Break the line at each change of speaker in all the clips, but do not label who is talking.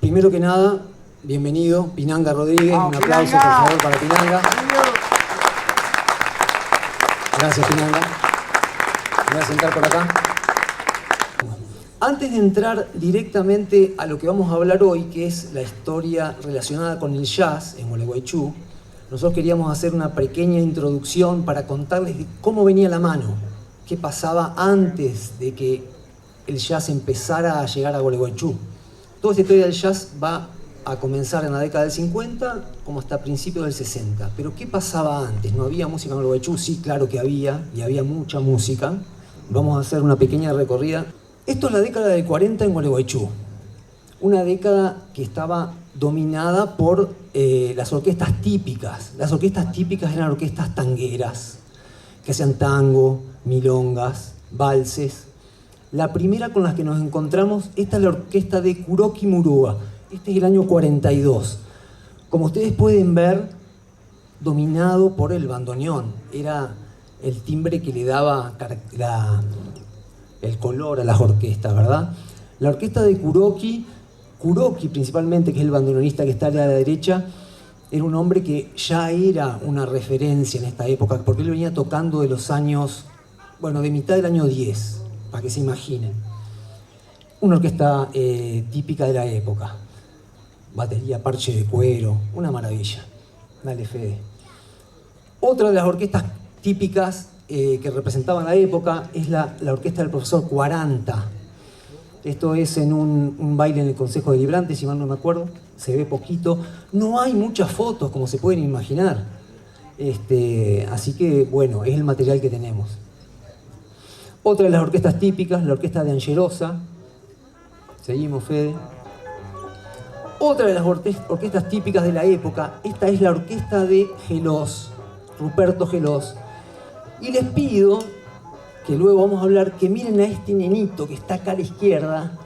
primero que nada, bienvenido, Pinanga Rodríguez. Un aplauso, por favor, para Pinanga. Gracias, Pinanga. Me voy a sentar por acá. Antes de entrar directamente a lo que vamos a hablar hoy, que es la historia relacionada con el jazz en Gualeguaychú, nosotros queríamos hacer una pequeña introducción para contarles de cómo venía la mano, qué pasaba antes de que el jazz empezara a llegar a Gualeguaychú. Toda esta historia del jazz va a comenzar en la década del 50 como hasta principios del 60. Pero ¿qué pasaba antes? ¿No había música en Gualeguaychú? Sí, claro que había, y había mucha música. Vamos a hacer una pequeña recorrida. Esto es la década del 40 en Gualeguaychú. Una década que estaba dominada por las orquestas típicas. Las orquestas típicas eran orquestas tangueras, que hacían tango, milongas, valses. La primera con la que nos encontramos, esta es la orquesta de Kuroki Murúa. Este es el año 42. Como ustedes pueden ver, dominado por el bandoneón. Era el timbre que le daba el color a las orquestas, ¿verdad? La orquesta de Kuroki principalmente, que es el bandoneonista que está a la derecha, era un hombre que ya era una referencia en esta época, porque él venía tocando de los años, de mitad del año 10, para que se imaginen. Una orquesta típica de la época. Batería, parche de cuero, una maravilla. Dale, Fede. Otra de las orquestas típicas que representaban la época es la orquesta del profesor 40. Esto es en un baile en el Consejo Deliberante, si mal no me acuerdo. Se ve poquito. No hay muchas fotos, como se pueden imaginar. Así que, bueno, es el material que tenemos. Otra de las orquestas típicas, la orquesta de Angerosa. Seguimos, Fede. Otra de las orquestas típicas de la época, esta es la orquesta de Gelós, Ruperto Gelós. Y les pido, que luego vamos a hablar, que miren a este nenito que está acá a la izquierda,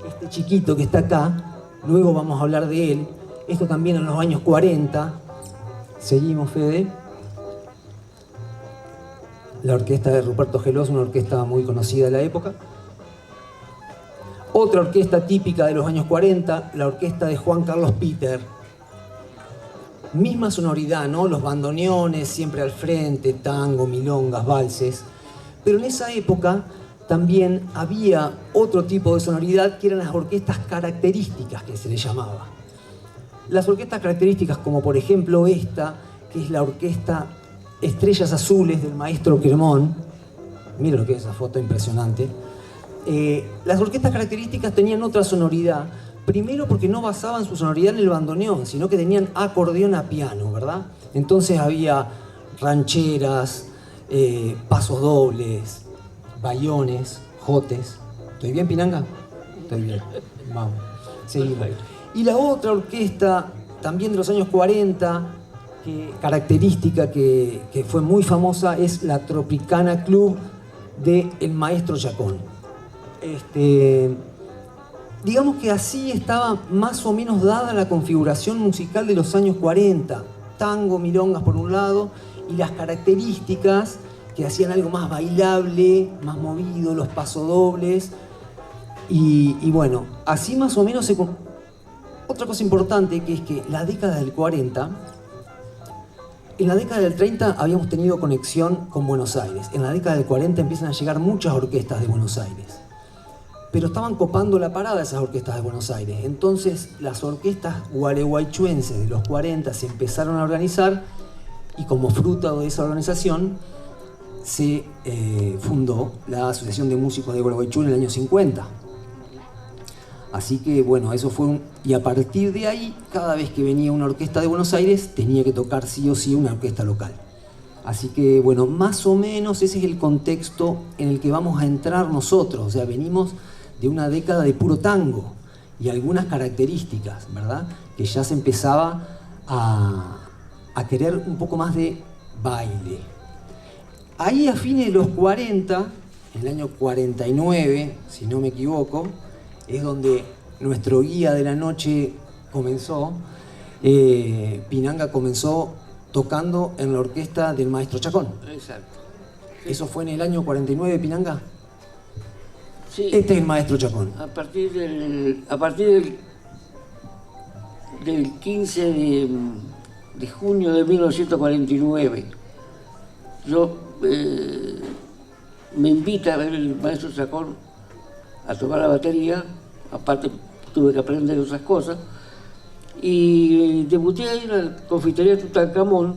este chiquito que está acá, luego vamos a hablar de él. Esto también en los años 40. Seguimos, Fede. La orquesta de Ruperto Gelós, una orquesta muy conocida de la época. Otra orquesta típica de los años 40, la orquesta de Juan Carlos Peter. Misma sonoridad, ¿no? Los bandoneones siempre al frente, tango, milongas, valses. Pero en esa época también había otro tipo de sonoridad que eran las orquestas características, que se les llamaba. Las orquestas características, como por ejemplo esta, que es la orquesta Estrellas Azules del maestro Cremón. Miren lo que es esa foto impresionante. Las orquestas características tenían otra sonoridad. Primero porque no basaban su sonoridad en el bandoneón, sino que tenían acordeón a piano, ¿verdad? Entonces había rancheras, pasos dobles, bayones, jotes. ¿Estoy bien, Pinanga? Estoy bien. Vamos. Seguimos. Y la otra orquesta, también de los años 40, característica que fue muy famosa, es la Tropicana Club del maestro Chacón. Digamos que así estaba más o menos dada la configuración musical de los años 40. Tango, milongas por un lado, y las características que hacían algo más bailable, más movido, los pasodobles. Y bueno, así más o menos se... Otra cosa importante, que es que la década del 40, en la década del 30 habíamos tenido conexión con Buenos Aires. En la década del 40 empiezan a llegar muchas orquestas de Buenos Aires. Pero estaban copando la parada esas orquestas de Buenos Aires. Entonces las orquestas gualeguaychuenses de los 40 se empezaron a organizar y como fruto de esa organización se fundó la Asociación de Músicos de Gualeguaychú en el año 50. Así que bueno, eso fue y a partir de ahí, cada vez que venía una orquesta de Buenos Aires, tenía que tocar sí o sí una orquesta local. Así que bueno, más o menos ese es el contexto en el que vamos a entrar nosotros. O sea, venimos de una década de puro tango y algunas características, ¿verdad? Que ya se empezaba a querer un poco más de baile. Ahí a fines de los 40, en el año 49, si no me equivoco, es donde nuestro guía de la noche comenzó. Pinanga comenzó tocando en la orquesta del maestro Chacón.
Exacto.
¿Eso fue en el año 49, Pinanga?
Sí.
Este es el maestro Chacón.
A partir del del 15 de junio de 1949. Yo me invita a ver el maestro Chacón a tocar la batería, aparte tuve que aprender otras cosas, y debuté ahí en la confitería Tutankamón,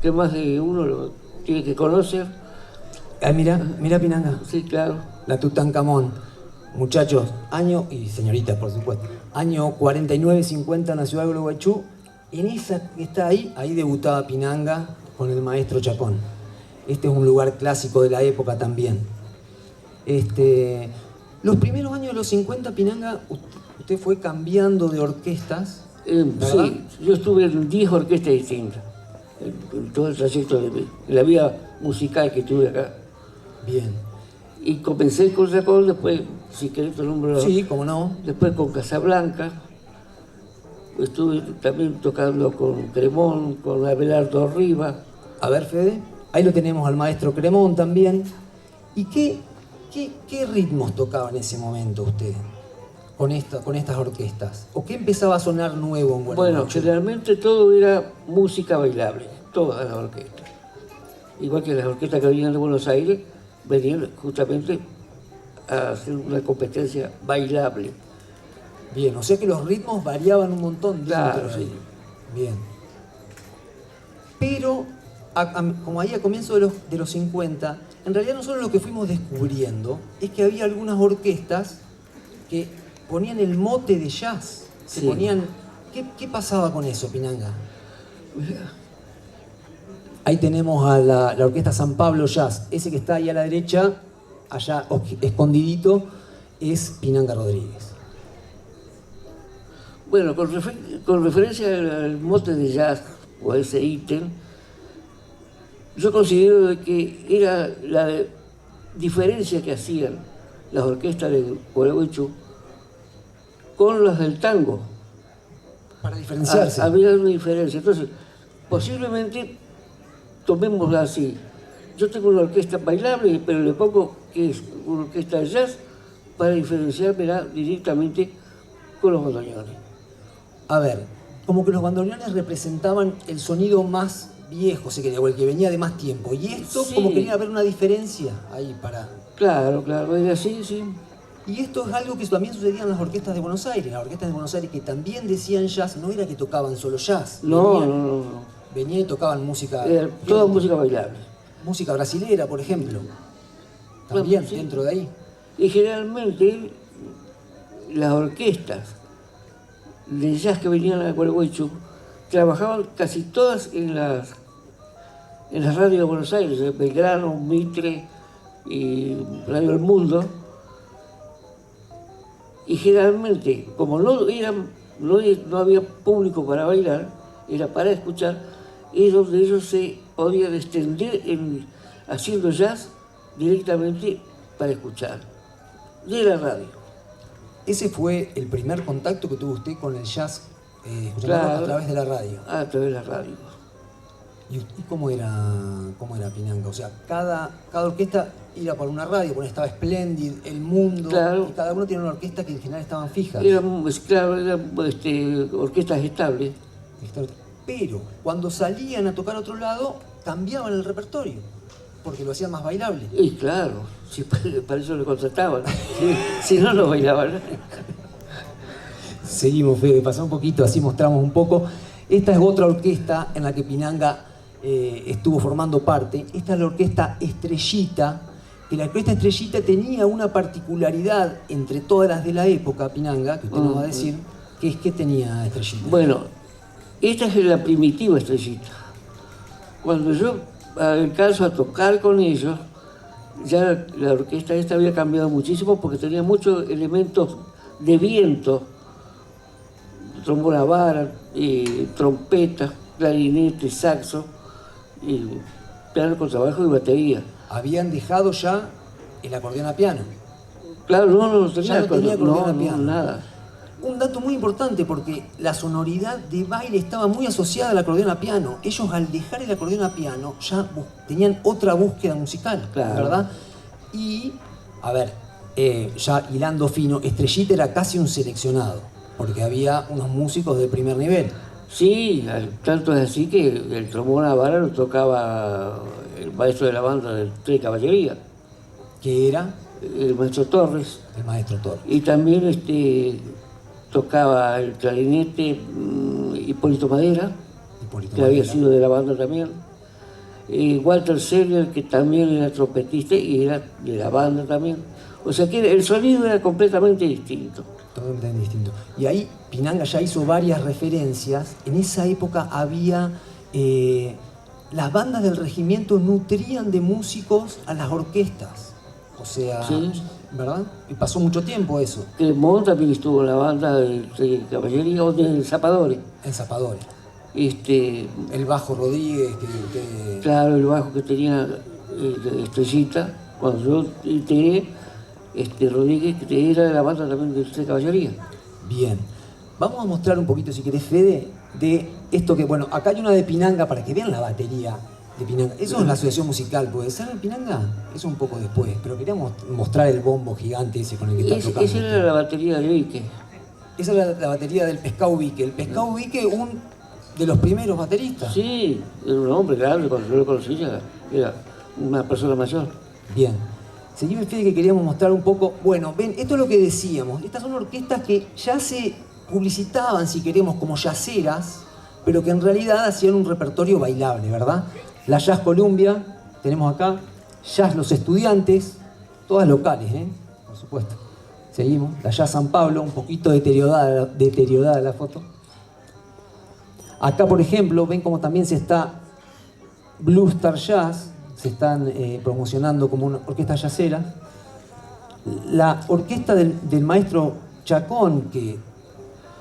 que más de uno lo tiene que conocer.
Ah, mira Pinanga.
Sí, claro.
La Tutankamón. Muchachos, año, y señoritas por supuesto, año 49-50 en la ciudad de Gualeguaychú. En esa que está ahí debutaba Pinanga con el maestro Chacón. Este es un lugar clásico de la época también. Los primeros años de los 50, Pinanga, usted fue cambiando de orquestas, ¿verdad?
Sí, yo estuve en 10 orquestas distintas, en todo el trayecto de la vida musical que tuve acá.
Bien.
Y comencé con Chacón, después, si querés te nombro.
Sí, cómo no.
Después con Casablanca. Estuve también tocando con Cremón, con Abelardo Riva.
A ver, Fede, ahí lo tenemos al maestro Cremón también. ¿Y qué ritmos tocaba en ese momento usted con estas orquestas? ¿O qué empezaba a sonar nuevo en Gualeguaychú?
Bueno, generalmente todo era música bailable, todas las orquestas. Igual que las orquestas que venían de Buenos Aires, venían justamente a hacer una competencia bailable.
Bien, o sea que los ritmos variaban un montón.
Claro, sí.
Bien. Pero, como ahí a comienzos de los 50, en realidad nosotros lo que fuimos descubriendo es que había algunas orquestas que ponían el mote de jazz.
Sí.
¿Qué pasaba con eso, Pinanga? Ahí tenemos a la orquesta San Pablo Jazz. Ese que está ahí a la derecha, allá escondidito, es Pinanga Rodríguez.
Bueno, con referencia al mote de jazz o a ese ítem, yo considero de que era la diferencia que hacían las orquestas de Gualeguaychú con las del tango.
Para diferenciarse.
Había una diferencia. Entonces, posiblemente, tomémosla así. Yo tengo una orquesta bailable, pero le pongo que es una orquesta de jazz para diferenciarme directamente con los bandoneones.
A ver, como que los bandoneones representaban el sonido más viejo, se quería, o el que venía de más tiempo. Y esto,
Sí.
como quería haber una diferencia ahí para...
Claro, era así, sí.
Y esto es algo que también sucedía en las orquestas de Buenos Aires. Las orquestas de Buenos Aires que también decían jazz, no era que tocaban solo jazz.
No.
Venían y tocaban música...
Era toda música bailable.
Música brasilera, por ejemplo. También,
Sí.
dentro de ahí.
Y generalmente las orquestas de jazz que venían a Gualeguaychú trabajaban casi todas en las radios de Buenos Aires, Belgrano, Mitre y Radio El Mundo. Y generalmente, como no había público para bailar, era para escuchar, es donde ellos se podían extender haciendo jazz directamente para escuchar, de la radio.
Ese fue el primer contacto que tuvo usted con el jazz,
Claro.
a través de la radio.
A través de la radio.
¿Y cómo era Pinanga? O sea, cada orquesta iba por una radio, porque estaba Splendid, El Mundo,
Claro.
y cada uno tiene una orquesta que en general estaban fijas.
Eran orquestas estables.
Pero cuando salían a tocar a otro lado, cambiaban el repertorio, porque lo hacían más bailable.
Y claro, si para eso lo contrataban. Si no, no bailaban.
Seguimos, Fede, pasó un poquito, así mostramos un poco. Esta es otra orquesta en la que Pinanga estuvo formando parte. Esta es la orquesta Estrellita, que la orquesta Estrellita tenía una particularidad entre todas las de la época, Pinanga, que usted nos va a decir, que es que tenía Estrellita.
Bueno, esta es la primitiva Estrellita. Cuando yo alcanzo a tocar con ellos, ya la orquesta esta había cambiado muchísimo porque tenía muchos elementos de viento, trombón a vara, trompeta, clarinete, saxo, y piano con trabajo y batería.
Habían dejado ya el acordeón a piano.
Claro, no tenía,
Ya no tenía acordeón a piano.
nada.
Un dato muy importante porque la sonoridad de baile estaba muy asociada al acordeón a piano. Ellos al dejar el acordeón a piano ya tenían otra búsqueda musical,
Claro.
¿verdad? Y, a ver, ya hilando fino, Estrellita era casi un seleccionado. porque había unos músicos de primer nivel.
Sí, tanto es así que el trombón a vara lo tocaba el maestro de la banda del Tres Caballería,
Que era
el maestro Torres.
el maestro Torres.
Y también tocaba el clarinete Hipólito Madera,
Hipólito
que había
Madera.
sido de la banda también. Walter Seller, que también era trompetista y era de la banda también. O sea que el sonido era completamente distinto.
Totalmente distinto. Y ahí Pinanga ya hizo varias referencias. En esa época había... las bandas del regimiento nutrían de músicos a las orquestas. O sea,
Sí.
¿verdad? Y pasó mucho tiempo eso,
Cremont también estuvo en la banda de caballería o de zapadores.
en Zapadores.
El
Bajo Rodríguez, que
claro, el bajo que tenía Estrellita, cuando yo integré, Rodríguez, que era de la banda también de Tres Caballería.
Bien. Vamos a mostrar un poquito, si querés, Fede, de esto que, bueno, acá hay una de Pinanga para que vean la batería de Pinanga. Eso es la asociación musical, ¿puede ser el Pinanga? Eso un poco después, pero queríamos mostrar el bombo gigante ese con el que está tocando.
Esa era la batería de Vique.
Esa era la batería del Pescado Vique. El Pescado Vique, un de los primeros bateristas.
Sí, era un hombre grande, cuando yo lo conocí ya era una persona mayor.
Bien. Seguimos, Fede, que queríamos mostrar un poco. Bueno, ven, esto es lo que decíamos. Estas son orquestas que ya se publicitaban, si queremos, como jazzeras, pero que en realidad hacían un repertorio bailable, ¿verdad? La Jazz Columbia, tenemos acá. Jazz Los Estudiantes, todas locales, por supuesto. Seguimos. La Jazz San Pablo, un poquito deteriorada la foto. Acá, por ejemplo, ven cómo también se está Blue Star Jazz, se están promocionando como una orquesta jazzera. La orquesta del maestro Chacón, que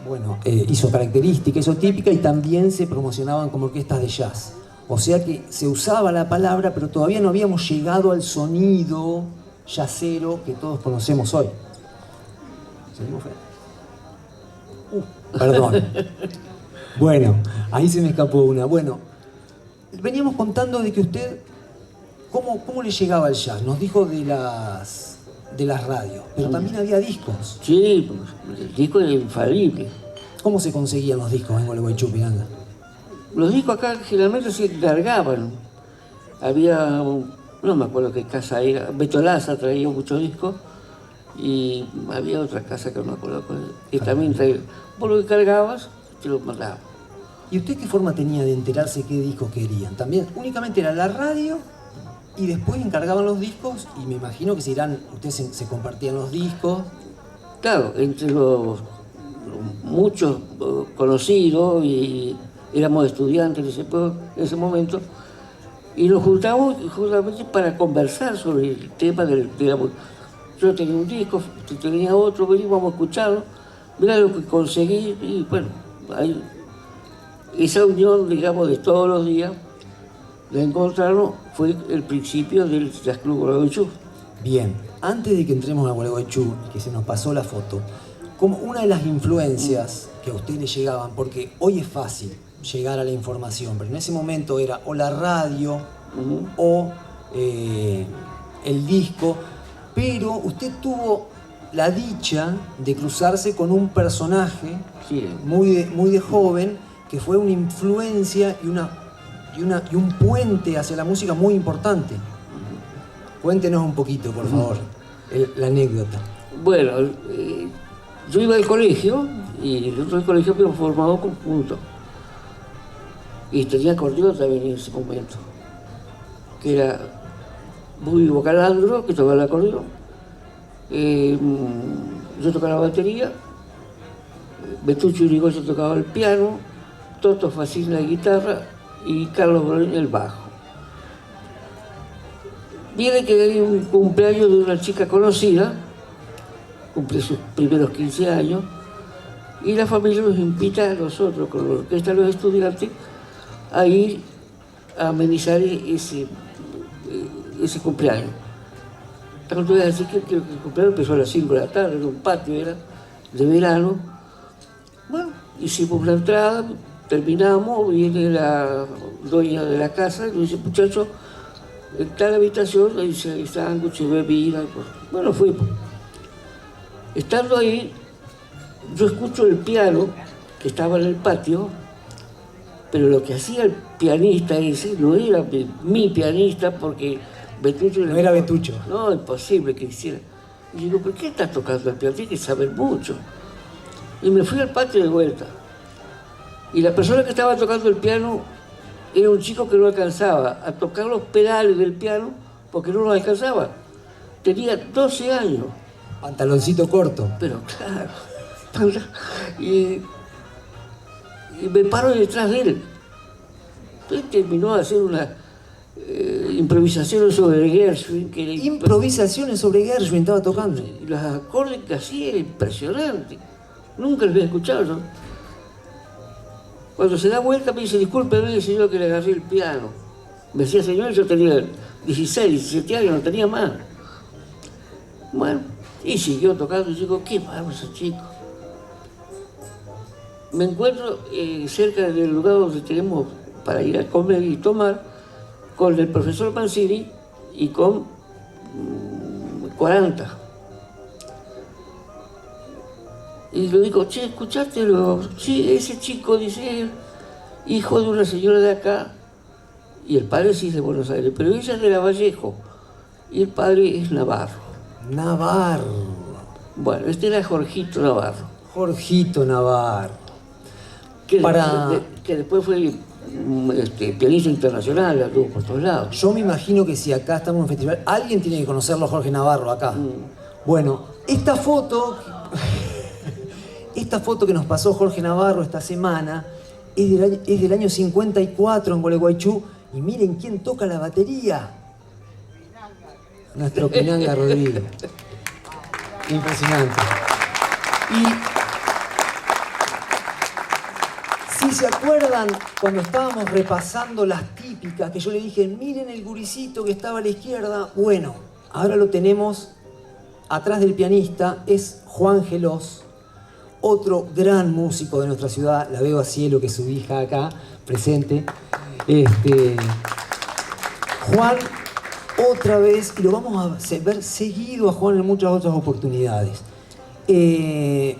bueno, hizo característica, hizo típica, y también se promocionaban como orquestas de jazz. O sea que se usaba la palabra, pero todavía no habíamos llegado al sonido jazzero que todos conocemos hoy. ¿Seguimos, Fede? Perdón. Bueno, ahí se me escapó una. Bueno, veníamos contando de que usted, ¿cómo le llegaba el jazz? Nos dijo de las radios, pero también había discos.
Sí, el disco era infalible.
¿Cómo se conseguían los discos en Gualeguaychú, Pinanga?
Los discos acá generalmente se largaban. Había, no me acuerdo qué casa era, Beto Laza traía muchos discos y había otra casa que no me acuerdo cuál, que también traía. Vos lo que cargabas, te lo mandaba.
¿Y usted qué forma tenía de enterarse qué discos querían? También únicamente era la radio y después encargaban los discos, y me imagino que ustedes se compartían los discos.
Claro, entre los muchos conocidos, y éramos estudiantes en ese momento, y nos juntamos justamente para conversar sobre el tema de la música. Yo tenía un disco, tú tenía otro, veníamos a escucharlo, mirá lo que conseguí, y bueno, ahí, esa unión, digamos, de todos los días, de encontrarnos, fue el principio del Jazz Club Gualeguaychú.
Bien, antes de que entremos a Gualeguaychú, que se nos pasó la foto, como una de las influencias que a usted le llegaban, porque hoy es fácil llegar a la información, pero en ese momento era o la radio o el disco, pero usted tuvo la dicha de cruzarse con un personaje
Sí.
muy de joven, que fue una influencia y un puente hacia la música muy importante. Cuéntenos un poquito, por favor, la anécdota.
Bueno, yo iba al colegio y el otro colegio habíamos formado conjunto. Y tenía acordeón también en ese momento, que era Bubi Bocalandro, que tocaba el acordeón. Yo tocaba la batería, Betucho Urigoyen tocaba el piano, Toto Facín la guitarra y Carlos Bolín el bajo. Viene que hay un cumpleaños de una chica conocida, cumple sus primeros 15 años, y la familia nos invita a nosotros, con la orquesta de los estudiantes, a ir a amenizar ese cumpleaños. Tanto es así que el cumpleaños empezó a las 5 de la tarde, en un patio era de verano. Bueno, hicimos la entrada, terminamos, viene la dueña de la casa y nos dice, muchachos, en tal habitación le dice, hay sándwiches, bebida. Bueno, fuimos. Estando ahí, yo escucho el piano que estaba en el patio, pero lo que hacía el pianista ese no era mi pianista, porque Betucho...
No era Betucho.
No, imposible que hiciera. Y digo, ¿por qué estás tocando el piano? Tienes que saber mucho. Y me fui al patio de vuelta. Y la persona que estaba tocando el piano era un chico que no alcanzaba a tocar los pedales del piano porque no los alcanzaba. Tenía 12 años.
Pantaloncito corto.
Pero claro. Y me paro detrás de él. Entonces terminó de hacer una improvisación sobre Gershwin.
Improvisaciones sobre Gershwin estaba tocando.
Y los acordes que hacía era impresionante. Nunca los había escuchado yo. Cuando se da vuelta me dice, discúlpeme, señor, que le agarré el piano. Me decía, señor, yo tenía 16, 17 años, no tenía más. Bueno, y siguió tocando y digo, qué malo ese chico. Me encuentro cerca del lugar donde tenemos para ir a comer y tomar con el profesor Mancini y con 40. Y le digo, che, ¿escuchaste? Sí, ese chico, dice él, hijo de una señora de acá, y el padre sí es de Buenos Aires, pero ella es de Lavallejo, y el padre es Navarro.
Navarro.
Bueno, este era Jorgito Navarro.
Jorgito Navarro.
Que después fue pianista internacional, anduvo por todos lados.
Yo me imagino que si acá estamos en un festival, alguien tiene que conocerlo a Jorge Navarro acá. Bueno, esta foto que nos pasó Jorge Navarro esta semana es del año 54 en Gualeguaychú. Y miren quién toca la batería. Nuestro Pinanga Rodríguez. Impresionante. Y si se acuerdan, cuando estábamos repasando las típicas, que yo le dije, miren el guricito que estaba a la izquierda. Bueno, ahora lo tenemos atrás del pianista, es Juan Gelós, otro gran músico de nuestra ciudad. La veo a Cielo, que es su hija acá, presente. Juan, otra vez, y lo vamos a ver seguido a Juan en muchas otras oportunidades.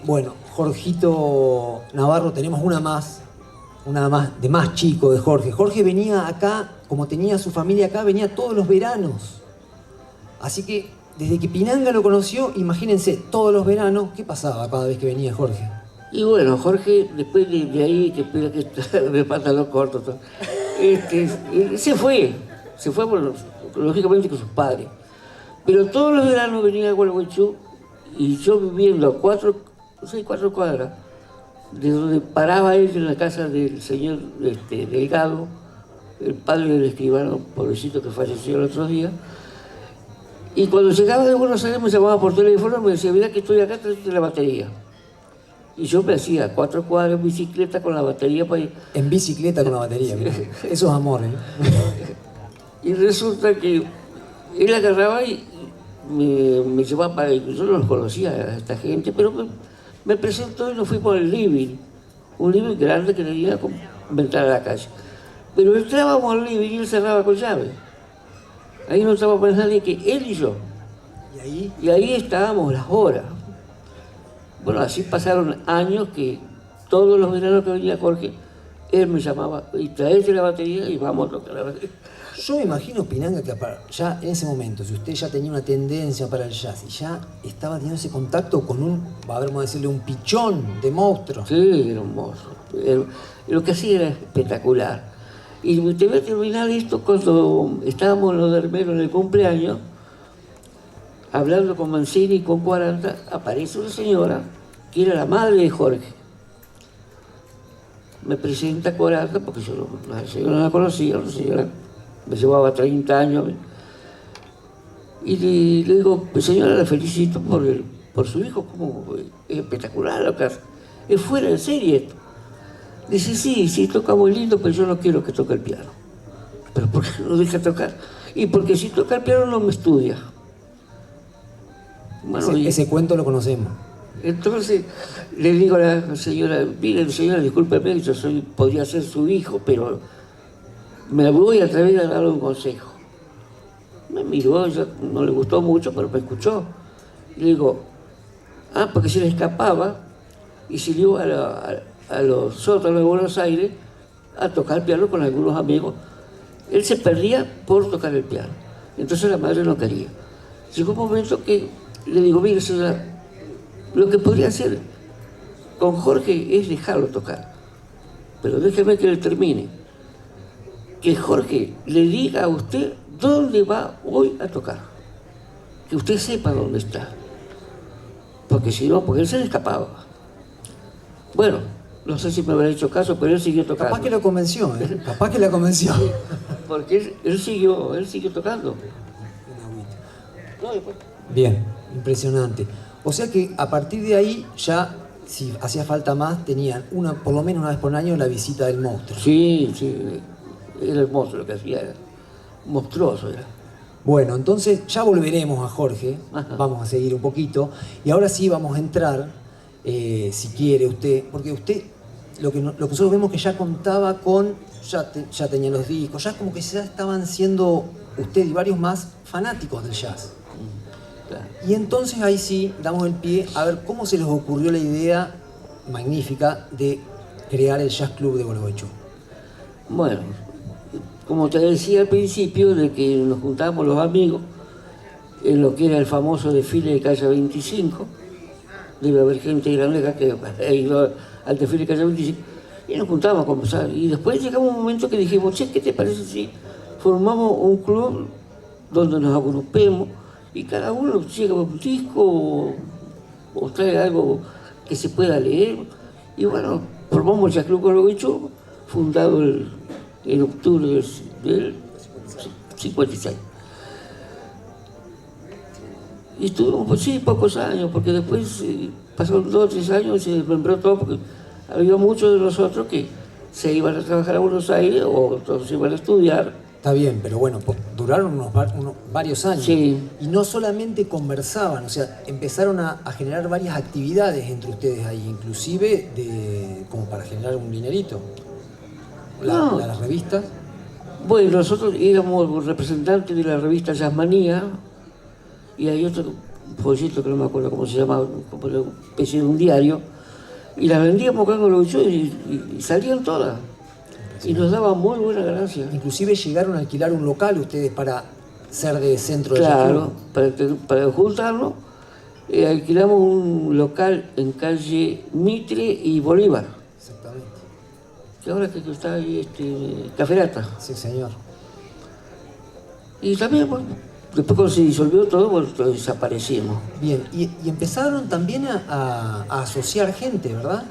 Bueno, Jorgito Navarro, tenemos una más de más chico de Jorge. Jorge venía acá, como tenía su familia acá, venía todos los veranos. Así que desde que Pinanga lo conoció, imagínense, todos los veranos, ¿qué pasaba cada vez que venía Jorge?
Y bueno, Jorge, después de ahí, que espera que está de pantalón corto, se fue lógicamente con sus padres. Pero todos los veranos venía a Gualeguaychú y yo viviendo a 4 cuadras de donde paraba él en la casa del señor Delgado, el padre del escribano, pobrecito que falleció el otro día. Y cuando llegaba de Buenos Aires me llamaba por teléfono y me decía, mira que estoy acá, tráete la batería. Y yo me hacía 4 cuadras en bicicleta con la batería para ir.
En bicicleta con la batería, mira. Eso es amor, ¿eh?
Y resulta que él agarraba y me llevaba para... Yo no los conocía a esta gente, pero me presentó y nos fuimos al living. Un living grande que tenía con ventana a la calle. Pero entrábamos al living y él cerraba con llave. Ahí no estaba más nadie que él y yo. Y ahí estábamos las horas. Bueno, así pasaron años que todos los veranos que venía Jorge, él me llamaba y traete la batería y vamos a tocar la batería.
Yo me imagino, Pinanga, que ya en ese momento, si usted ya tenía una tendencia para el jazz y ya estaba teniendo ese contacto con vamos a decirle, un pichón de monstruo.
Sí, era un monstruo. Lo que hacía era espectacular. Y te voy a terminar esto cuando estábamos los de Hermero en el cumpleaños, hablando con Mancini y con 40, aparece una señora que era la madre de Jorge. Me presenta a 40 porque yo la señora no la conocía, la señora me llevaba 30 años. Y le digo, señora, la felicito por su hijo, como es espectacular lo que hace. Es fuera de serie esto. Dice, sí, toca muy lindo, pero yo no quiero que toque el piano. ¿Pero por qué no deja tocar? Y porque si toca el piano no me estudia. Bueno,
ese cuento lo conocemos.
Entonces le digo a la señora, mire señora, discúlpeme, yo podría ser su hijo, pero me voy a atrever a darle un consejo. Me miró, no le gustó mucho, pero me escuchó. Y le digo, porque se le escapaba y salió a los sótanos de Buenos Aires a tocar piano con algunos amigos. Él se perdía por tocar el piano. Entonces la madre no quería. Llegó un momento que le digo, mire, señora, lo que podría hacer con Jorge es dejarlo tocar. Pero déjeme que le termine. Que Jorge le diga a usted dónde va hoy a tocar. Que usted sepa dónde está. Porque si no, porque él se le escapaba. Bueno, no sé si me habrá hecho caso, pero él siguió tocando.
Capaz que lo convenció, ¿eh? Capaz que la convenció.
Porque él siguió tocando.
Bien, impresionante. O sea que a partir de ahí ya, si hacía falta más, tenían por lo menos una vez por año la visita del monstruo.
Sí, era hermoso lo que hacía, era monstruoso era.
Bueno, entonces ya volveremos a Jorge,
Ajá.
Vamos a seguir un poquito, y ahora sí vamos a entrar, si quiere usted, porque usted, lo que nosotros vemos que ya contaba con, ya tenía los discos, ya como que ya estaban siendo usted y varios más fanáticos del jazz.
Claro.
Y entonces ahí sí damos el pie a ver cómo se les ocurrió la idea magnífica de crear el Jazz Club de Gualeguaychú.
Bueno, como te decía al principio, de que nos juntábamos los amigos en lo que era el famoso desfile de calle 25, debe haber gente grande acá que ha ido al desfile de calle 25, y nos juntábamos a conversar. Y después llegamos a un momento que dijimos, che, ¿qué te parece si formamos un club donde nos agrupemos y cada uno llega un disco o trae algo que se pueda leer? Y bueno, formamos el Jazz Club Gualeguaychú, fundado en octubre del 56. Y estuvimos, pues sí, pocos años, porque después pasaron 2 o 3 años y se desmembró todo, porque había muchos de nosotros que se iban a trabajar a Buenos Aires o todos se iban a estudiar.
Está bien, pero bueno, duraron varios años.
Sí.
Y no solamente conversaban, o sea, empezaron a generar varias actividades entre ustedes ahí, inclusive como para generar un dinerito. Las revistas.
Bueno, nosotros éramos representantes de la revista Jazzmanía y hay otro folleto que no me acuerdo cómo se llamaba, como una especie de un diario, y las vendíamos acá en Gualeguaychú y salían todas. Y nos daban muy buena ganancia.
Inclusive llegaron a alquilar un local ustedes para ser de centro de
Claro, para juntarnos, alquilamos un local en calle Mitre y Bolívar.
Exactamente.
Que ahora que está ahí, Caferata.
Sí, señor.
Y también, bueno, después cuando se disolvió todo, bueno, desaparecimos.
Bien, y empezaron también a asociar gente, ¿verdad?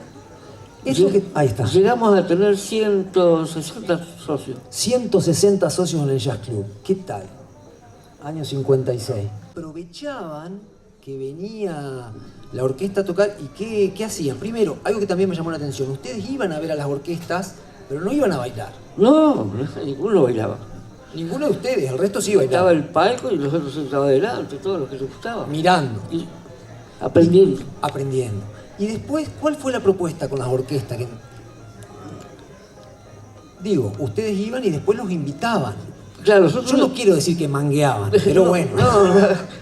Ahí está.
Llegamos a tener 160 socios.
160 socios en el Jazz Club. ¿Qué tal? Año 56. Aprovechaban que venía la orquesta a tocar y ¿qué hacían? Primero, algo que también me llamó la atención. Ustedes iban a ver a las orquestas, pero no iban a bailar.
No, ninguno bailaba.
Ninguno de ustedes, el resto sí bailaba.
Estaba el palco y nosotros estábamos adelante, todo lo que les gustaba.
Mirando.
Y aprendiendo.
Aprendiendo. Y después, ¿cuál fue la propuesta con las orquestas? Digo, ustedes iban y después los invitaban.
Claro,
yo no quiero decir que mangueaban, pero bueno.
No.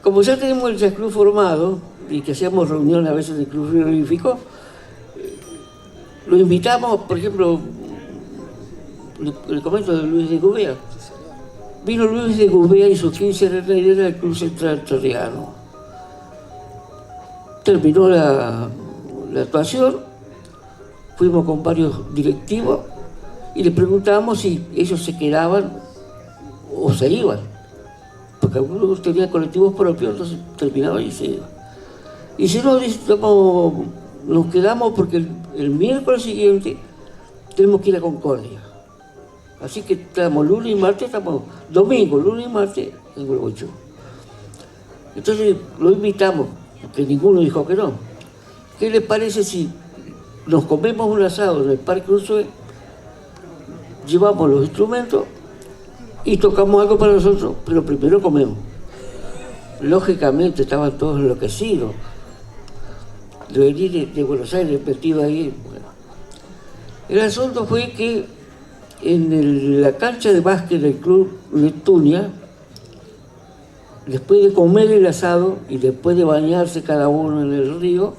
Como ya tenemos el Jazz Club formado y que hacíamos reuniones a veces del Club Frigorífico, lo invitamos, por ejemplo, le comento de Luis de Gubea. Vino Luis de Gubea y sus 15 reineras del Club Central Chorriano. Terminó la actuación, fuimos con varios directivos y le preguntábamos si ellos se quedaban o se iban. Porque algunos tenían colectivos propios, entonces terminaban y se iban. Y si no, nos quedamos porque el miércoles siguiente tenemos que ir a Concordia. Así que estamos lunes y martes, domingo, lunes y martes en Gualeguaychú. Entonces lo invitamos, porque ninguno dijo que no. ¿Qué les parece si nos comemos un asado en el Parque Roosevelt, llevamos los instrumentos y tocamos algo para nosotros, pero primero comemos? Lógicamente estaban todos enloquecidos de venir de Buenos Aires metido ahí. Bueno. El asunto fue que en la cancha de básquet del Club Neptunia, después de comer el asado y después de bañarse cada uno en el río,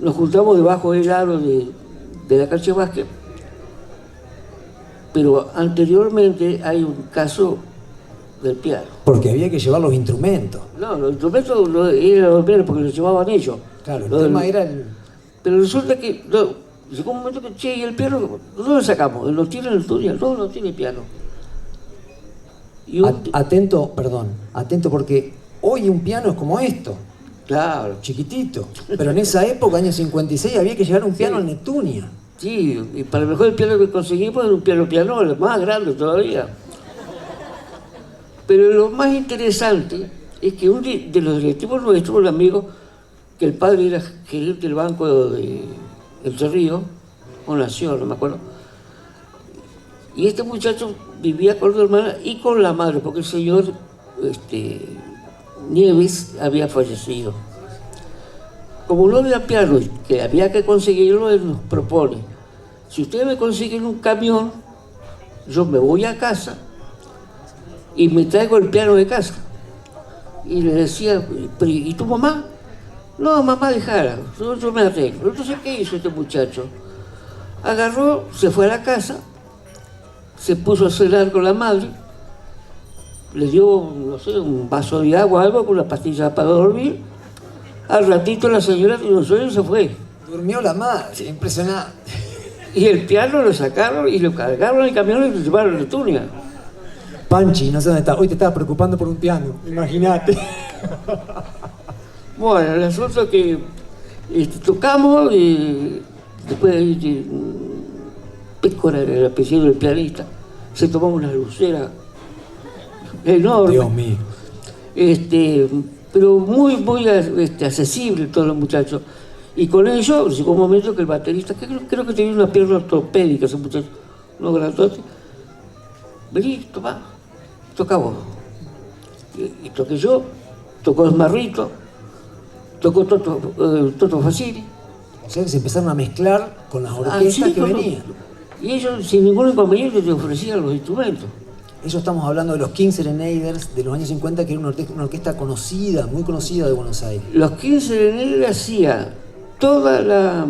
nos juntamos debajo del aro de la cancha de básquet. Pero anteriormente hay un caso del piano.
Porque había que llevar los instrumentos.
No, los instrumentos eran los pianos porque los llevaban ellos.
Claro, el tema era el...
Pero resulta que llegó un momento que, che, ¿y el piano dónde lo sacamos? ¿Lo tiene en el estudio? No, no tiene piano. Y
Atento porque hoy un piano es como esto,
claro.
chiquitito. Pero en esa época, año 56, había que llevar un piano al Neptunia.
Sí, y para lo mejor el piano que conseguimos era un piano, el más grande todavía. Pero lo más interesante es que uno de los directivos nuestros, un amigo, que el padre era gerente del banco de Entre Ríos, o nació, no me acuerdo. Y este muchacho vivía con su hermana y con la madre, porque el señor Nieves había fallecido. Como no había piano, que había que conseguirlo, él nos propone: si ustedes me consiguen un camión, yo me voy a casa y me traigo el piano de casa. Y le decía, ¿y tu mamá? No, mamá, dejara, yo me arreglo. Entonces, ¿qué hizo este muchacho? Agarró, se fue a la casa, se puso a cenar con la madre, le dio, no sé, un vaso de agua, algo, con una pastilla para dormir. Al ratito la señora tiene un sueño y se fue.
Durmió la madre, impresionante.
Y el piano lo sacaron y lo cargaron en el camión y lo llevaron a Neptunia.
Panchi, no sé dónde está. Hoy te estabas preocupando por un piano, imagínate.
Bueno, el asunto es que tocamos y después Pécora era el apellido del pianista, se tomó una lucera enorme.
Dios mío.
Pero muy, muy accesible todos los muchachos. Y con ello llegó un momento que el baterista, que creo que tenía una pierna ortopédica ese muchacho, no grandote, vení, tomá, toca vos. Y toqué yo, tocó Esmarrito, tocó Toto Facili.
O sea que se empezaron a mezclar con las orquestas que venían.
Y ellos sin ningún inconveniente te ofrecían los instrumentos.
Eso estamos hablando de los King Serenaders de los años 50, que era una orquesta conocida, muy conocida de Buenos Aires.
Los King Serenaders hacían toda la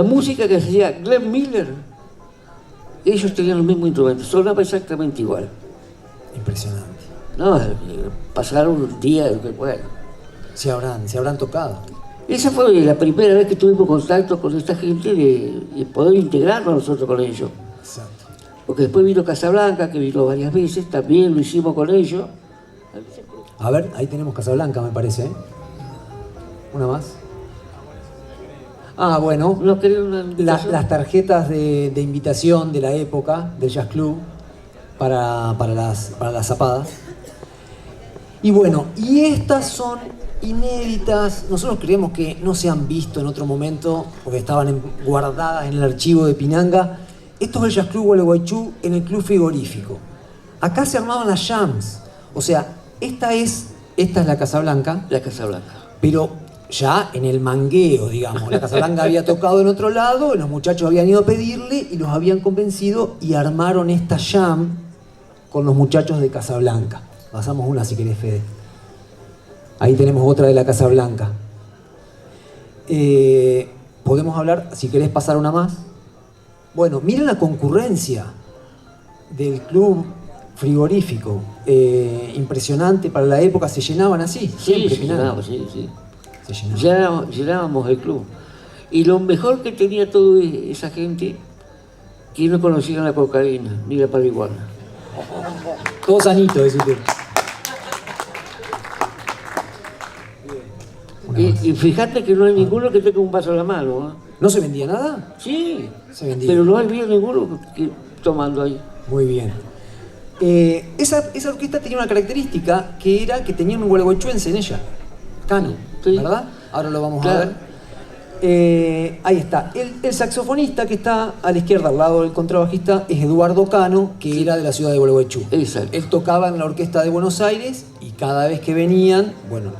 música que hacía Glenn Miller. Ellos tenían los mismos instrumentos, sonaba exactamente igual.
Impresionante.
No, pasaron un día, bueno.
Se habrán tocado.
Esa fue la primera vez que tuvimos contacto con esta gente de poder integrarnos nosotros con ellos.
Exacto.
Porque después vino Casablanca, que vino varias veces, también lo hicimos con ellos.
A ver, ahí tenemos Casablanca, me parece. Una más. Ah, bueno,
¿No querés una invitación?
las tarjetas de invitación de la época del Jazz Club para las zapadas. Y bueno, y estas son inéditas. Nosotros creemos que no se han visto en otro momento porque estaban guardadas en el archivo de Pinanga. Esto es el Jazz Club Gualeguaychú en el Club Frigorífico. Acá se armaban las jams. O sea, esta es la Casablanca.
La Casablanca.
Pero ya en el mangueo, digamos. La Casablanca había tocado en otro lado, los muchachos habían ido a pedirle y los habían convencido y armaron esta jam con los muchachos de Casablanca. Pasamos una si querés, Fede. Ahí tenemos otra de la Casablanca. Podemos hablar, si querés pasar una más. Bueno, miren la concurrencia del Club Frigorífico. Impresionante para la época, se llenaban así.
Sí, llenábamos el club. Y lo mejor que tenía toda esa gente, que no conocían la cocaína ni la marihuana.
Todo sanito, decís.
Y fíjate que no hay ninguno que tenga un vaso en la mano.
¿No se vendía nada?
Sí,
se vendía.
Pero no había ninguno tomando ahí.
Muy bien. Esa orquesta tenía una característica, que era que tenía un gualeguaychuense en ella, Cano, sí. ¿Verdad? Ahora lo vamos a ver. Ahí está. El saxofonista que está a la izquierda, al lado del contrabajista, es Eduardo Cano, que era de la ciudad de Gualeguaychú.
Exacto.
Él tocaba en la orquesta de Buenos Aires y cada vez que venían, bueno,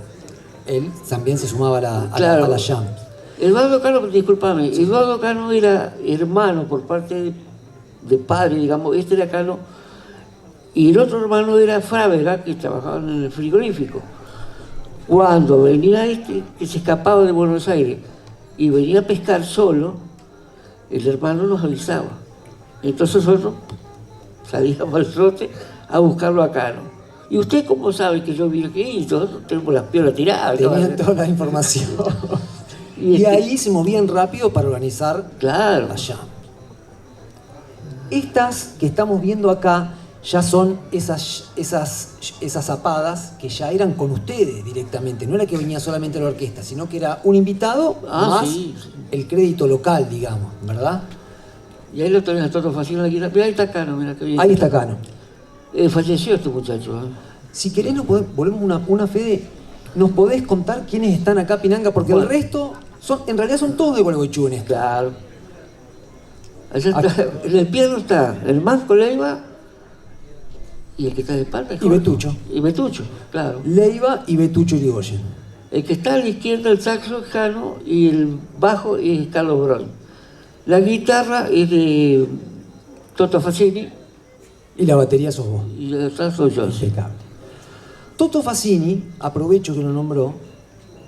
él también se sumaba a la jam.
Eduardo Cano, discúlpame, Eduardo Cano era hermano por parte de padre, digamos. Este era Cano y el otro hermano era Frávega, que trabajaba en el frigorífico. Cuando venía este, que se escapaba de Buenos Aires y venía a pescar solo, el hermano nos avisaba. Entonces nosotros salíamos al trote a buscarlo acá, ¿no? ¿Y usted cómo sabe que yo vine aquí? Y nosotros tenemos las piolas tiradas.
Tenían toda la información. Y ahí se movían rápido para organizar
claro.
allá. Estas que estamos viendo acá ya son esas zapadas que ya eran con ustedes directamente. No era que venía solamente la orquesta, sino que era un invitado más
sí.
el crédito local, digamos, ¿verdad?
Y ahí lo tenés a Toto Facino en la guitarra. Mirá, ahí está Cano, mirá qué bien.
Ahí está Cano.
Falleció este muchacho.
Si querés, volvemos una Fede. ¿Nos podés contar quiénes están acá, Pinanga? Porque el resto, en realidad son todos de Gualeguaychú en esto.
Claro. Allá está, en el piano está el Manco Leiva y el que está de espalda.
Y Betucho.
Y Betucho, claro.
Leiva y Betucho Irigoyen.
El que está a la izquierda, el saxo, Jano, y el bajo es Carlos Brown. La guitarra es de Toto Facini.
Y la batería sos vos.
Y la guitarra soy yo.
Impecable. Toto Facini, aprovecho que lo nombró,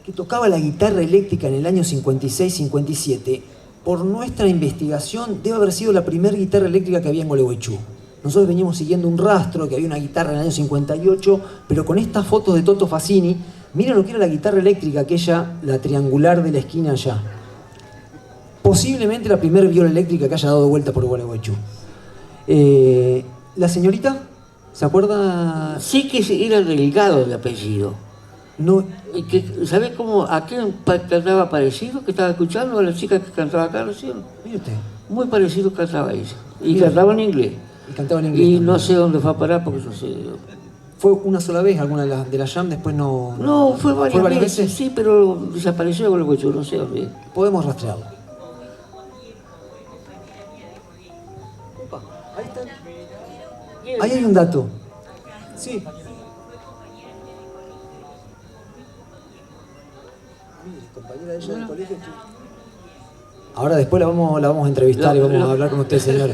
que tocaba la guitarra eléctrica en el año 56-57, por nuestra investigación debe haber sido la primera guitarra eléctrica que había en Gualeguaychú. Nosotros veníamos siguiendo un rastro que había una guitarra en el año 58, pero con estas fotos de Toto Facini, miren lo que era la guitarra eléctrica, aquella, la triangular de la esquina allá. Posiblemente la primera viola eléctrica que haya dado vuelta por Gualeguaychú. ¿La señorita? ¿Se acuerda?
Sí que era Delgado de apellido.
No.
¿Sabe cómo? ¿A quién cantaba parecido? Que estaba escuchando a la chica que cantaba acá recién.
Mire usted.
Muy parecido cantaba ella. Y cantaba en inglés.
Y cantaba en inglés.
Y no sé dónde fue a parar porque no sé.
¿Fue una sola vez alguna de las jam? Después no...
No, fue varias veces. Sí, pero desapareció con el Gualeguaychú, no sé dónde.
Podemos rastrearlo. Opa, ahí está. Ahí hay un dato. Sí. Compañera de ella del colegio. Ahora después la vamos a entrevistar y vamos a hablar con usted, señora.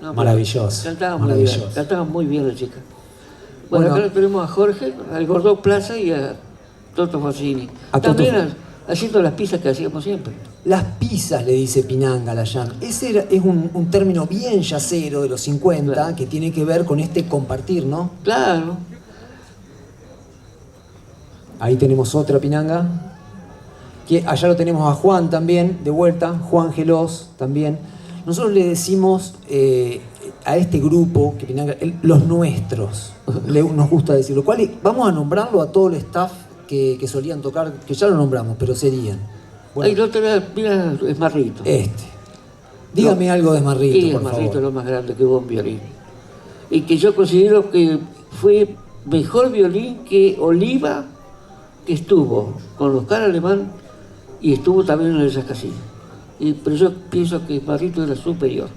No,
maravilloso.
Cantaba muy bien la chica. Bueno, acá tenemos a Jorge, al Gordo Plaza y a Toto Facini. También haciendo las pizzas que hacíamos siempre.
Las pizzas, le dice Pinanga a la jam. Ese es un término bien yacero de los 50, claro, que tiene que ver con este compartir, ¿no?
Claro.
Ahí tenemos otra Pinanga. Que allá lo tenemos a Juan también, de vuelta, Juan Gelós también. Nosotros le decimos a este grupo, que Pinanga, los nuestros, nos gusta decirlo. Vamos a nombrarlo a todo el staff que solían tocar, que ya lo nombramos, pero serían.
Bueno, ahí lo tenés, mira, es Marrito.
Dígame algo de Marrito,
por favor. Marrito es lo más grande que hubo en violín. Y que yo considero que fue mejor violín que Oliva, que estuvo con Oscar Alemán y estuvo también en esas casillas. Pero yo pienso que Marrito era superior.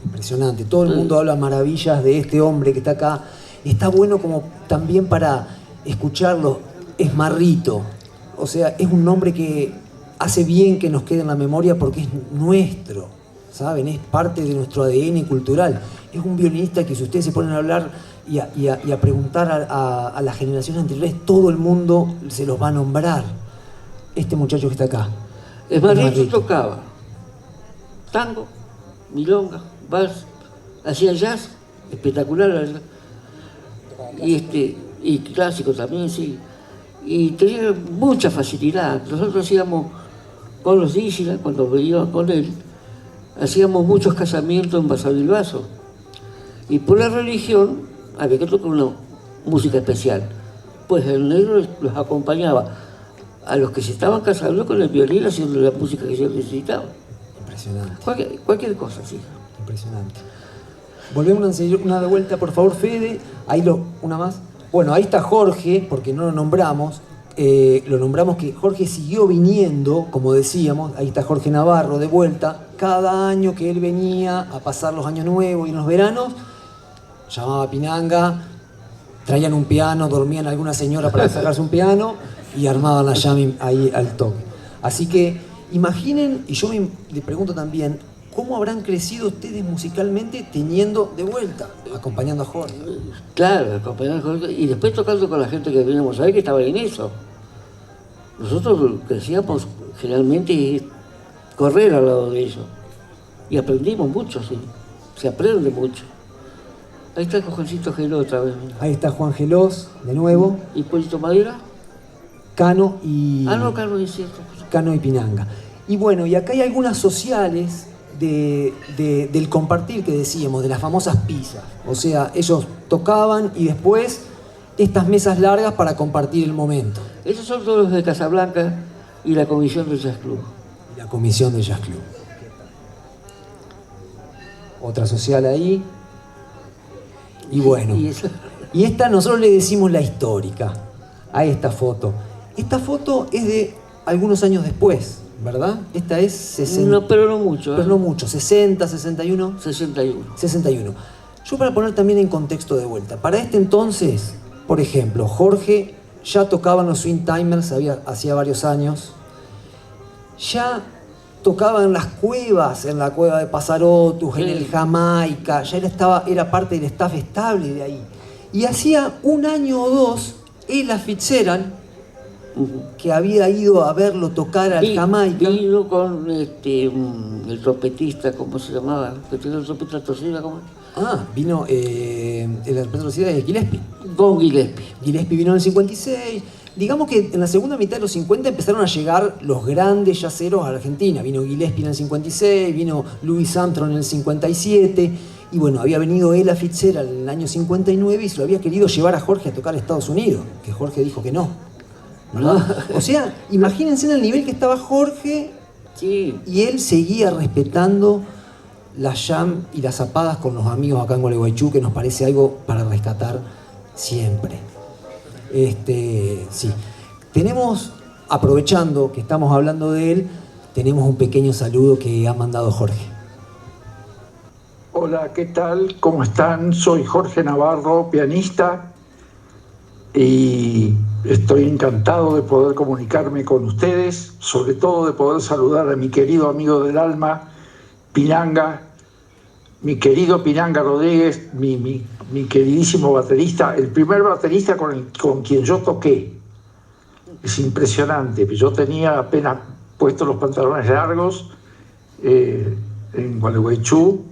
Impresionante. Todo el mundo habla maravillas de este hombre que está acá. Está bueno como también para escucharlo. Es Marrito. O sea, es un nombre que hace bien que nos quede en la memoria porque es nuestro, ¿saben? Es parte de nuestro ADN cultural. Es un violinista que si ustedes se ponen a hablar y a preguntar a las generaciones anteriores, todo el mundo se los va a nombrar. Este muchacho que está acá.
Marrito tocaba tango, milonga, vals, hacía jazz, espectacular. Y clásico también, sí. Y tenía mucha facilidad. Nosotros hacíamos con los Dísila, cuando veíamos con él, hacíamos muchos casamientos en Basavilbaso. Y por la religión había que tocar una música especial. Pues el negro los acompañaba a los que se estaban casando con el violín haciendo la música que ellos necesitaban.
Impresionante.
Cualquier cosa, sí.
Impresionante. Volvemos una de vuelta, por favor, Fede. Ahí una más. Bueno, ahí está Jorge, porque no lo nombramos. Lo nombramos que Jorge siguió viniendo, como decíamos. Ahí está Jorge Navarro de vuelta. Cada año que él venía a pasar los años nuevos y los veranos, llamaba a Pinanga, traían un piano, dormían alguna señora para sacarse un piano y armaban la jam ahí al toque. Así que imaginen, y yo le pregunto también, ¿cómo habrán crecido ustedes musicalmente teniendo de vuelta, acompañando a Jorge?
Claro, acompañando a Jorge y después tocando con la gente que veníamos a ver que estaba en eso. Nosotros crecíamos generalmente correr al lado de ellos. Y aprendimos mucho, sí. Se aprende mucho. Ahí está Juancito Geló otra vez.
Ahí está Juan Gelós, de nuevo.
¿Y Polito Madera?
Cano y...
No, Cano, es cierto.
Cano y Pinanga. Y bueno, y acá hay algunas sociales del compartir que decíamos, de las famosas pizzas. O sea, ellos tocaban y después estas mesas largas para compartir el momento.
Esos son todos los de Casablanca y la comisión del Jazz Club.
La comisión del Jazz Club. Otra social ahí. Y bueno, y esta nosotros le decimos la histórica a esta foto. Esta foto es de algunos años después, ¿verdad? Esta es 60.
No, pero no mucho.
Pero no mucho, 60, 61.
61.
61. Yo para poner también en contexto de vuelta, para este entonces, por ejemplo, Jorge ya tocaba en los Swing Timers hacía varios años, ya tocaba en las cuevas, en la cueva de Pasarotus, en el Jamaica, ya era parte del staff estable de ahí. Y hacía un año o dos, Ella Fitzgerald, que había ido a verlo tocar al Jamaica.
Vino con el trompetista, ¿cómo se llamaba? Que tenía el trompeta torcida, ¿cómo?
Vino el trompetista de Gillespie.
Con Gillespie.
Gillespie vino en el 56. Digamos que en la segunda mitad de los 50 empezaron a llegar los grandes yaceros a Argentina. Vino Gillespie en el 56, vino Louis Armstrong en el 57. Y bueno, había venido Ella Fitzgerald en el año 59 y se lo había querido llevar a Jorge a tocar a Estados Unidos. Que Jorge dijo que no. ¿Verdad? O sea, imagínense en el nivel que estaba Jorge.
Sí.
Y él seguía respetando la jam y las zapadas con los amigos acá en Gualeguaychú, que nos parece algo para rescatar siempre. Sí. Tenemos, aprovechando que estamos hablando de él, tenemos un pequeño saludo que ha mandado Jorge.
Hola, ¿qué tal? ¿Cómo están? Soy Jorge Navarro, pianista, y estoy encantado de poder comunicarme con ustedes, sobre todo de poder saludar a mi querido amigo del alma, Pinanga, mi querido Pinanga Rodríguez, mi queridísimo baterista, el primer baterista con quien yo toqué. Es impresionante, yo tenía apenas puesto los pantalones largos en Gualeguaychú,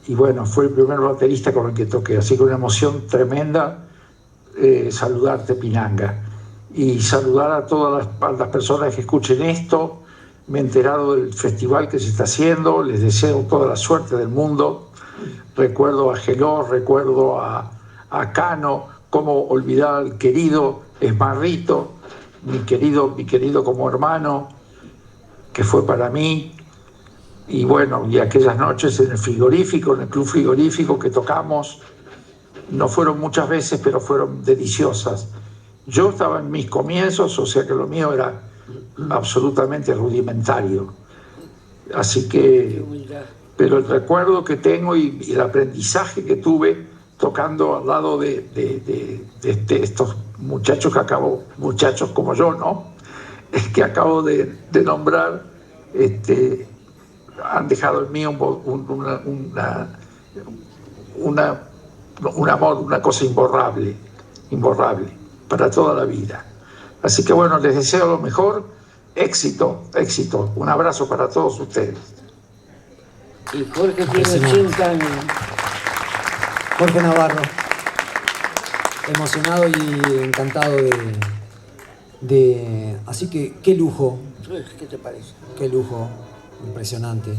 y bueno, fue el primer baterista con el que toqué, así que una emoción tremenda saludarte, Pinanga, y saludar a todas las personas que escuchen esto. Me he enterado del festival que se está haciendo, les deseo toda la suerte del mundo. Recuerdo a Geló, recuerdo a Cano, cómo olvidar al querido Esmarrito, mi querido como hermano, que fue para mí. Y bueno, y aquellas noches en el frigorífico, en el club frigorífico que tocamos, no fueron muchas veces, pero fueron deliciosas. Yo estaba en mis comienzos, o sea que lo mío era absolutamente rudimentario. Así que, pero el recuerdo que tengo y el aprendizaje que tuve tocando al lado de estos muchachos muchachos como yo, ¿no? Es que acabo de nombrar, han dejado en mí un amor, una cosa imborrable para toda la vida. Así que bueno, les deseo lo mejor, éxito. Un abrazo para todos ustedes.
Y Jorge tiene 80 años.
Jorge Navarro, emocionado y encantado así que qué lujo.
¿Qué te parece?
Qué lujo, impresionante.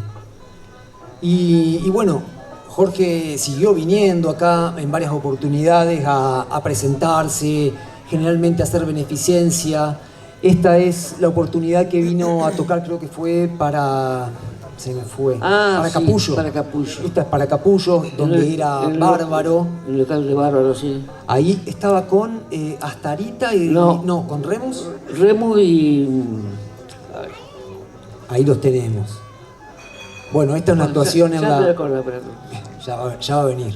Y bueno, Jorge siguió viniendo acá en varias oportunidades a presentarse, generalmente a hacer beneficencia. Esta es la oportunidad que vino a tocar, creo que fue para... Se me fue. Para Capullo.
Para Capullo.
Esta es para Capullo, donde era Bárbaro.
El local de Bárbaro, sí.
Ahí estaba con Astarita y... No, con Remus.
Remus y...
Ahí los tenemos. Bueno, esta es una actuación en la... Ya va a venir.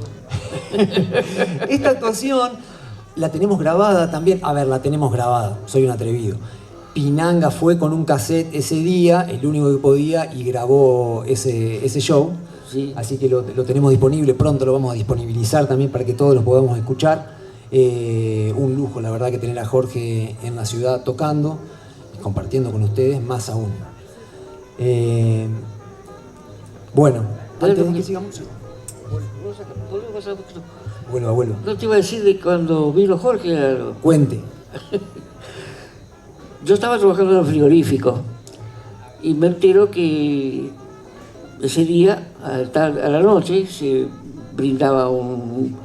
Esta actuación la tenemos grabada también. A ver, la tenemos grabada. Soy un atrevido. Pinanga fue con un cassette ese día, el único que podía, y grabó ese show.
Sí.
Así que lo tenemos disponible, pronto lo vamos a disponibilizar también para que todos lo podamos escuchar. Un lujo, la verdad, que tener a Jorge en la ciudad tocando, compartiendo con ustedes, más aún. Bueno, antes de que sigamos... Vuelva.
No te iba a decir de cuando vino Jorge.
Cuente.
Yo estaba trabajando en un frigorífico y me entero que ese día, a la noche, se brindaba un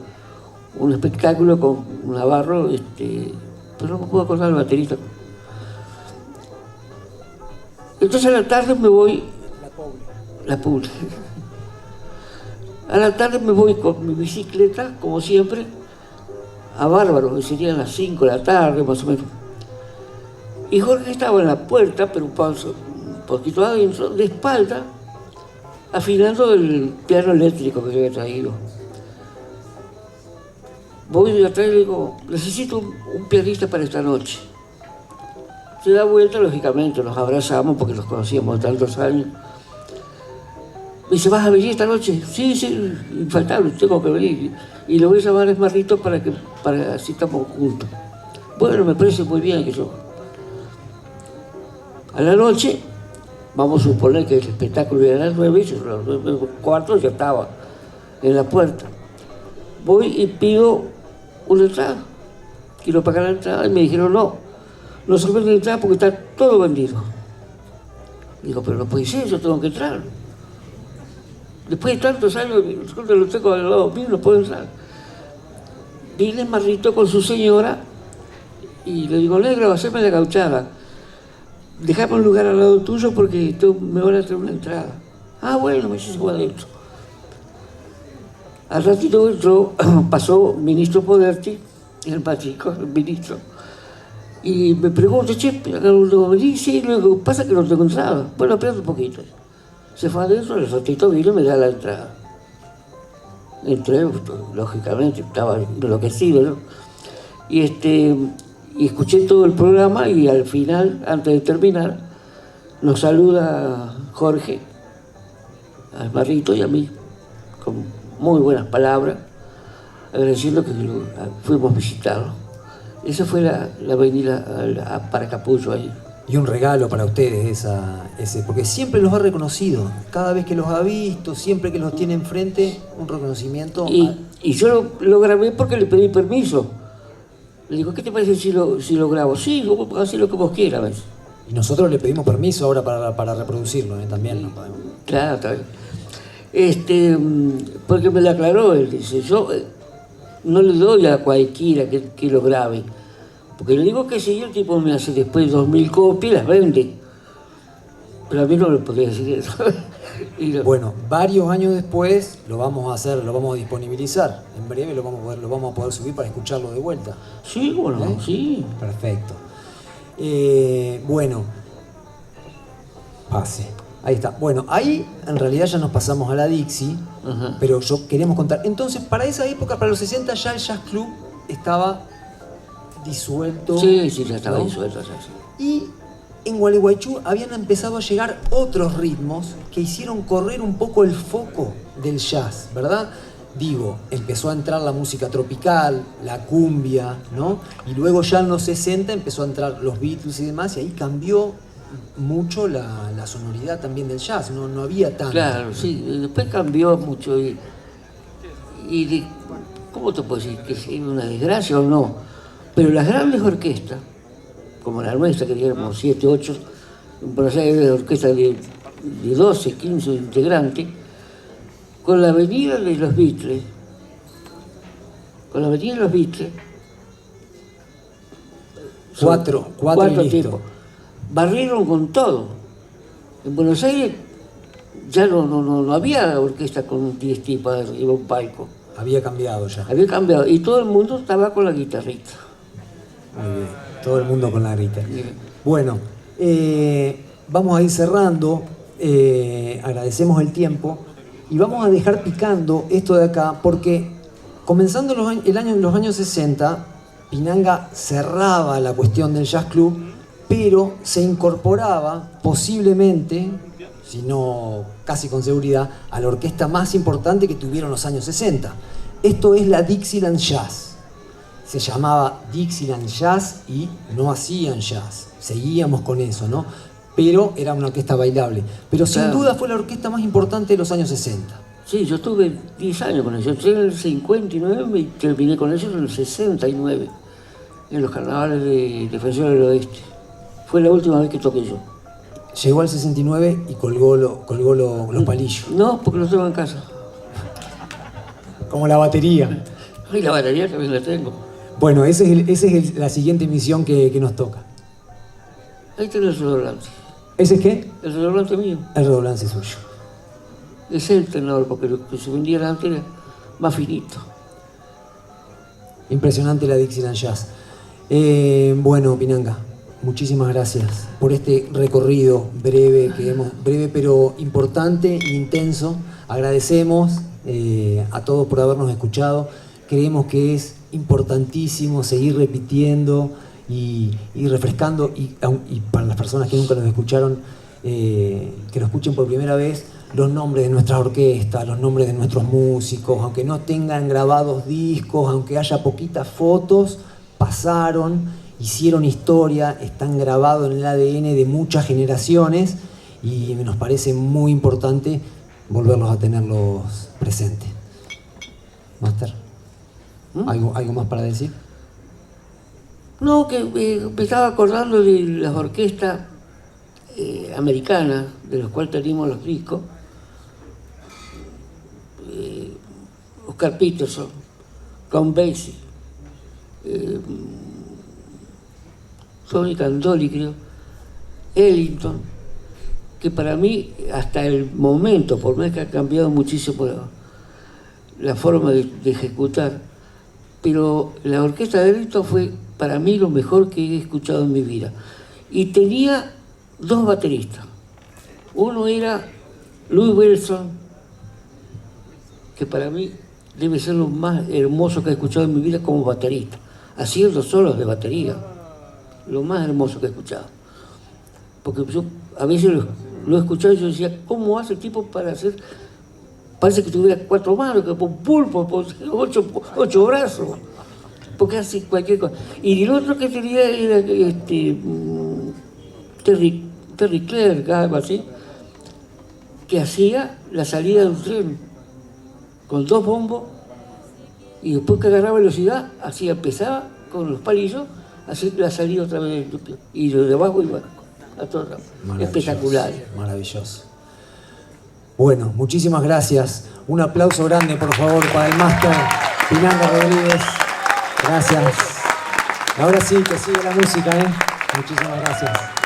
espectáculo con Navarro, pero no me puedo acordar el baterista. Entonces a la tarde me voy... La Poble. A la tarde me voy con mi bicicleta, como siempre, a Bárbaro, que serían las 5 de la tarde, más o menos. Y Jorge estaba en la puerta, pero un poquito adentro, de espalda, afinando el piano eléctrico que yo había traído. Voy de atrás y le digo, necesito un pianista para esta noche. Se da vuelta, lógicamente, nos abrazamos porque nos conocíamos tantos años. Me dice, ¿vas a venir esta noche? Sí, infaltable, tengo que venir. Y le voy a llamar a Esmarrito para así estamos juntos. Bueno, me parece muy bien que yo... A la noche, vamos a suponer que el espectáculo era a las 9, y a las 9:15 ya estaba en la puerta. Voy y pido una entrada. Quiero pagar la entrada y me dijeron, no se vende la entrada porque está todo vendido. Digo, pero no puede ser, yo tengo que entrar. Después de tantos años, lo tengo al lado mío, no puedo entrar. Viene Esmarrito con su señora y le digo, negra, haceme la gauchada. Dejame un lugar al lado tuyo porque me van a traer una entrada. Ah, bueno, me dice, adentro. Al ratito entró, pasó ministro Poderti, el más chico, el ministro, y me pregunta, che, ¿no venís? Sí, luego pasa que no tengo entrada. Bueno, espérate un poquito. Se fue adentro, el ratito vino y me da la entrada. Entré, lógicamente, estaba enloquecido, ¿no? Y escuché todo el programa y al final, antes de terminar, nos saluda Jorge, a Esmarrito y a mí, con muy buenas palabras, agradeciendo que fuimos a visitarlo. Esa fue la venida para Capullo ahí.
Y un regalo para ustedes porque siempre los ha reconocido, cada vez que los ha visto, siempre que los tiene enfrente, un reconocimiento.
Y yo lo grabé porque le pedí permiso. Le digo, ¿qué te parece si lo grabo? Sí, así lo que vos quieras, ¿ves?
Y nosotros le pedimos permiso ahora para reproducirlo, también. ¿No?
Claro, está bien. Porque me lo aclaró, él dice, yo no le doy a cualquiera que lo grabe. Porque le digo que si el tipo me hace después 2000 copias, las vende. Pero a mí no le podría decir eso.
Bueno, varios años después lo vamos a hacer, lo vamos a disponibilizar. En breve lo vamos a poder subir para escucharlo de vuelta.
Sí, bueno, sí.
Perfecto. Bueno, pase. Ahí está. Bueno, ahí en realidad ya nos pasamos a la Dixie, pero yo queremos contar. Entonces, para esa época, para los 60, ya el Jazz Club estaba disuelto.
Sí, ya estaba disuelto. Ya, sí.
Y en Gualeguaychú habían empezado a llegar otros ritmos que hicieron correr un poco el foco del jazz, ¿verdad? Digo, empezó a entrar la música tropical, la cumbia, ¿no? Y luego ya en los 60 empezó a entrar los Beatles y demás, y ahí cambió mucho la sonoridad también del jazz, no había tanto.
Claro, sí, después cambió mucho ¿cómo te puedo decir? ¿Que es una desgracia o no? Pero las grandes orquestas, como la nuestra, que teníamos 7, 8, en Buenos Aires orquesta de 12, 15 integrantes, con la venida de los Beatles,
cuatro
tipos, barrieron con todo. En Buenos Aires ya no había orquesta con 10 tipos arriba un palco.
Había cambiado ya.
Había cambiado, y todo el mundo estaba con la guitarrita.
Muy bien, todo el mundo con la guitarra. Bueno, vamos a ir cerrando, agradecemos el tiempo y vamos a dejar picando esto de acá porque comenzando los años 60, Pinanga cerraba la cuestión del Jazz Club pero se incorporaba posiblemente, si no casi con seguridad, a la orquesta más importante que tuvieron los años 60. Esto es la Dixieland Jazz. Se llamaba Dixieland Jazz y no hacían jazz. Seguíamos con eso, ¿no? Pero era una orquesta bailable. Pero sin duda fue la orquesta más importante de los años 60.
Sí, yo tuve 10 años con ellos. Yo entré en el 59 y terminé con ellos en el 69, en los carnavales de Defensores del Oeste. Fue la última vez que toqué yo.
Llegó al 69 y colgó los palillos.
No, porque los tengo en casa.
Como la batería.
Y la batería también la tengo.
Bueno, esa es la siguiente misión que nos toca.
Ahí tenés el redoblante.
¿Ese es qué?
El redoblante mío.
El redoblante suyo.
Es el tenor, porque lo que se vendía antes era más finito.
Impresionante la Dixieland Jazz. Bueno, Pinanga, muchísimas gracias por este recorrido breve pero importante e intenso. Agradecemos a todos por habernos escuchado. Creemos que es importantísimo seguir repitiendo y refrescando, y para las personas que nunca nos escucharon, que lo escuchen por primera vez, los nombres de nuestras orquestas, los nombres de nuestros músicos, aunque no tengan grabados discos, aunque haya poquitas fotos, pasaron, hicieron historia, están grabados en el ADN de muchas generaciones y nos parece muy importante volverlos a tenerlos presentes. Máster, ¿algo más para decir?
No, que me estaba acordando de las orquestas americanas, de las cuales teníamos los discos. Oscar Peterson, Count Basie, Tony Candoli, creo, Ellington, que para mí, hasta el momento, por más que ha cambiado muchísimo la forma de ejecutar, pero la orquesta de Ellington fue para mí lo mejor que he escuchado en mi vida. Y tenía dos bateristas. Uno era Louis Wilson, que para mí debe ser lo más hermoso que he escuchado en mi vida como baterista, haciendo solos de batería, lo más hermoso que he escuchado. Porque yo a veces lo he escuchado y yo decía, ¿cómo hace el tipo para hacer? Parece que tuviera 4 manos, que por pulpo, por 8 brazos, porque hace cualquier cosa. Y el otro que tenía era Terry Clerk, algo así, que hacía la salida de un tren con 2 bombos, y después que agarraba velocidad, empezaba con los palillos, así la salida otra vez, y lo de abajo iba a todo lado. Espectacular.
Maravilloso. Bueno, muchísimas gracias. Un aplauso grande, por favor, para el máster Pinanga Rodríguez. Gracias. Ahora sí, que sigue la música, ¿eh? Muchísimas gracias.